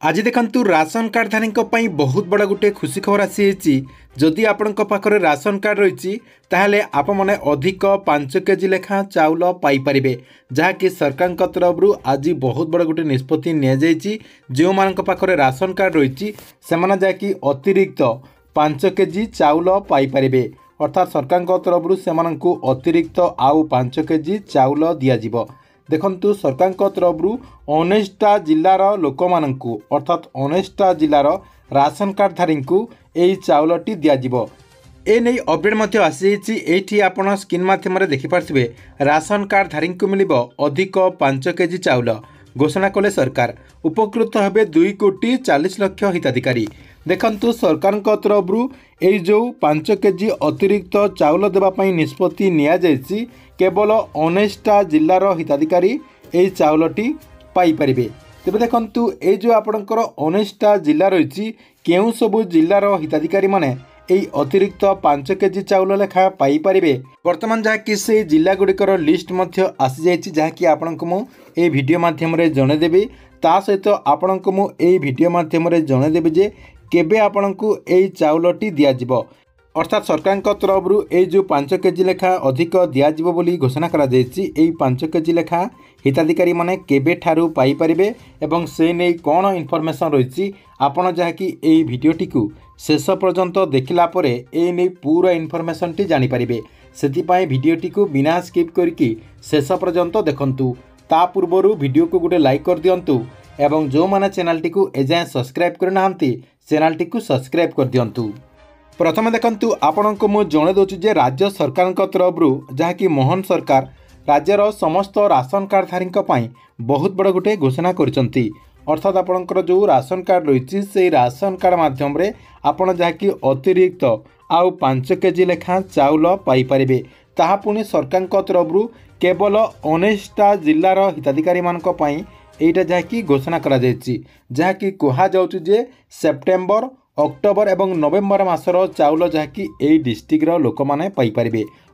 आज देखंतु राशन कार्डधारी बहुत बड़ा गोटे खुशी खबर आसी। जदि आपण पाखरे राशन कार्ड रही ताहले आप मने अधिक 5 केजी लेखा चाउल पाइपर, जहाँकि सरकार तरफ आज बहुत बड़ा गोटे निष्पत्ति नि जो मान पाखरे राशन कार्ड रही से जाकि अतिरिक्त 5 केजी चाउल पाइपर। अर्थात सरकार तरफ से अतिरिक्त आउ 5 केजी चाउल दिज्व। देखंतु सरकार तरफ 19टा जिलार लोक मानू अर्थात 19टा जिलार राशन कार्डधारी यही चाउलटी दिज्व। एने अपडेट आसी आपण स्क्रीन माध्यम देखिपारे राशन कार्डधारी मिल अधिक 5 केजी चाउल घोषणा कले सरकार। उपकृत हेबे 2,40,00,000 हिताधिकारी। देखंतु सरकार तरफ यही जो 5 केजी अतिरिक्त चाउल देवाई निष्पत्ति नि केवल 19टा जिलार हिताधिकारी यही चाउलटी पाइपर। तेज देखंतु ये जो आपणकर 19टा जिला रही केउ सबु जिलार हिताधिकारी माने यही अतिरिक्त 5 केजी चाउल लेखा पाइपर। वर्तमान जहाँकि से जिला गुड़िकर लिस्ट आसी जाइए, जहाँकि आपण को मुझे भिडियो मध्यम जनईदेवी। ता सहित आपण को मुझे भिडियो मध्यम जनईदेवी जे केबे आपण को यही चाउलटी दिज्व। अर्थात सरकार तरफ ये जो 5 केजी लेखा अधिक दिज्व बोली घोषणा करा जायछि। 5 केजी लेखा हिताधिकारी माने केबे ठारू पाइपर एवं से नहीं कौन इनफॉरमेशन रही आपण जहाँकि यही भिडियोटी को शेष पर्यंत देखला परे ए नहीं पूरा इनफॉरमेशन टी जानि परिबे। सेतिपाई भिडियोटी को बिना स्किप करके शेष पर्यंत देखंतु। ता पूर्वरु भिडियो को गोटे लाइक कर दियंतु एवं जो माने चैनल टी को एजाय सब्सक्राइब करनाहांती चैनल टी को सब्सक्राइब कर दियंतु। प्रथम देखंतु आपण को मु जणे दोछु जे राज्य सरकार तरफ जहाँकि मोहन सरकार राज्यर समस्त राशन कार्डधारी बहुत बड़ गोटे घोषणा करछंती। अर्थात आपणकर जो राशन कार्ड रही से राशन कार्ड माध्यम रे आपण जहाँकि अतिरिक्त आउ 5 केजी लेखा चाउल पाइपर। ताहा पुणी सरकार तरफ केवल 19टा जिलार हिताधिकारी मानक एटा जहाँकि घोषणा करा जायछि, जहाँकि कहा जाउछि जे सेप्टेम्बर अक्टोबर एवं नवेम्बर मासर चाउल जहाँकि यही डिस्ट्रिक्टर लोक मैंने पाइपर।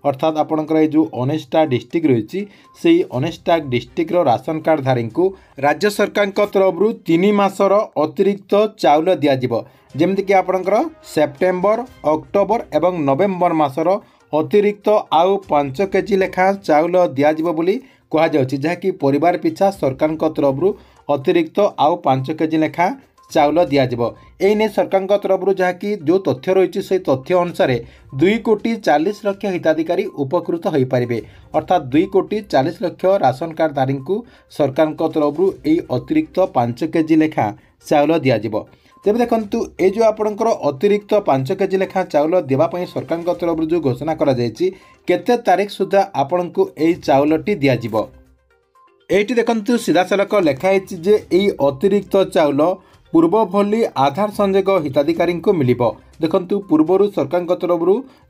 अर्थात आपणकर जो 19टा डिस्ट्रिक्ट रही से 19टा डिस्ट्रिक्टर राशन कार्डधारी को राज्य सरकार तरफ 3 मासर अतिरिक्त चाउल दिज्व। जमीक आपणकर सेप्टेम्बर अक्टोबर एवं नवेम्बर मासर अतिरिक्त आउ 5 केजी लेखा चाउल दिज्व बोली कहा जाउछि, जहाँकि परिवार पिछा सरकार तरफ अतिरिक्त आउ 5 केजी लेखा चाउल दिज्व। एने सरकार तरफ जहाँकि जो तथ्य रही से तथ्य अनुसार 2,40,00,000 हिताधिकारी उपकृत हो पारे। अर्थात 2,40,00,000 राशन कार्डधारी को सरकार तरफ यही अतिरिक्त 5 केजी लेखा चाउल दिज्व। तेज देखंतु ये जो आपणकर अतिरिक्त 5 केजी लेखा चाउल देवाई सरकार तरफ जो घोषणा करा जायछि केते तारीख सुधा आपण को यही चाउलटी दिज्व। एठी देखंतु सीधा सलख लिखाई जे यही अतिरिक्त चाउल पूर्व भली आधार संयोग हिताधिकारी को मिल। देखंतु पूर्वर सरकार तरफ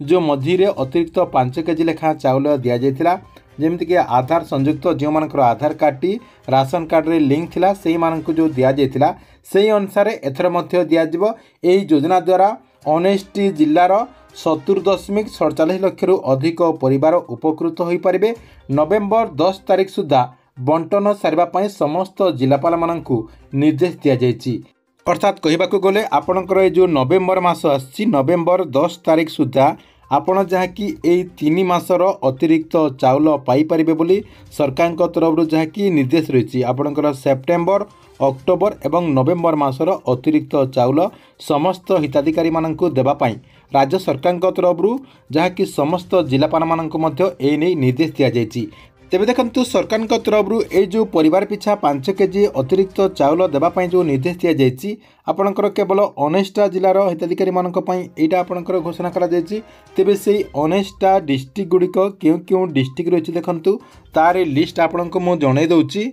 जो मझीरे अतिरिक्त 5 केजी लेखा चाउल दि जाइथिला, जेमिति कि आधार संयुक्त जो मानकर आधार कार्डटी राशन कार्ड रे लिंक थिला सेही मानक जो दि जाइथिला सेही अनुसार एथर मध्य दिज्व। एही योजना द्वारा 19टी जिल्लार 70.47 लाख अधिक परिवार उपकृत हो पारे। नवेम्बर 10 तारीख सुधा बंटन सारे समस्त जिलापाल मानू निर्देश दि जाइछि। अर्थात कहबाकू गले आपणकर जो नवेम्बर मास आसी नवेम्बर 10 तारीख सुधा आपण जहाँकि यही 3 मासर अतिरिक्त चाउल पाइपर बोली सरकार तरफ जहाँकि निर्देश रही। आपणकर सेप्टेम्बर अक्टोबर एवं नवेम्बर मासर अतिरिक्त चाउल समस्त हिताधिकारी मानू देवाई राज्य सरकार तरफ जहाँकि समस्त जिलापाल मानू निर्देश दि जाइछि। तेबे देखंतु सरकार तरफ ये जो परिवार पिछा 5 केजी अतिरिक्त चाउल देवाई जो निर्देश दि जाइछि आपणकर केवल 19टा जिलार हिताधिकारी मानक एटा आपणकर घोषणा करा जाइछि। तेबे से 19टा डिस्ट्रिक्ट गुड़िक क्यों डिस्ट्रिक्ट रही देखंतु तार लिस्ट आपणको मु जणाई दउछि।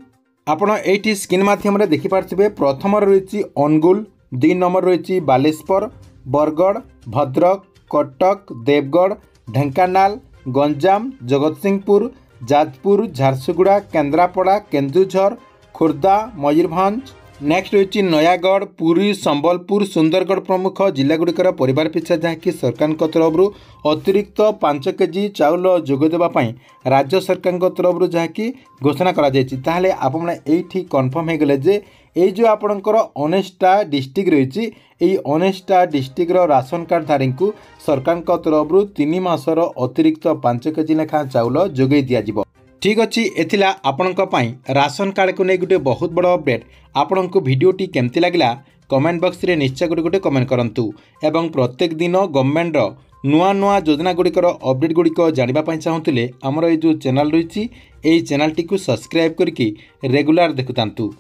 आपण एठी स्क्रीन माध्यम रे देखि पारथिबे। प्रथम रही अनुगुल, 2 नंबर रही बालेश्वर, बरगढ़, भद्रक, कटक, देवगढ़, ढेंकानाल, गंजाम, जगतसिंहपुर, जाजपुर, झारसुगुड़ा, केन्द्रापड़ा, केन्दुझर, खोर्धा, मयूरभंज। नेक्स्ट रही नयागढ़, पुरी, संबलपुर, सुंदरगढ़ प्रमुख जिलागुड़िकर परिवार पिछा जहाँकि सरकार तरफ अतिरिक्त 5 केजी चाउल जोगदेवाई राज्य सरकार तरफ जहाँकि घोषणा करा जायछि। ताहले आपण एठी कन्फर्म हो गले जे এই যে आपणकर 19टा डिस्ट्रिक्ट रही यही 19टा डिस्ट्रिक्टर राशन कार्ड धारी को सरकार तरफ 3 मासर अतिरिक्त 5 केजी लेखा चाउल जोगे दिज्व। ठीक अच्छे एथिला आपणक राशन कार्ड को नहीं गोटे बहुत बड़ अपडेट। आपण को भिडियोटी केमती लगला कमेंट बॉक्स रे निश्चय गोटे कमेंट करंतु एवं प्रत्येक दिन गवर्नमेंट नुआ नुआ योजना गुड़िकर अपडेट गुड़िक जानापी चाहूँगे आमर ये जो चैनल रही चैनल टी सब्सक्राइब करके रेगुलर देखुतांतु।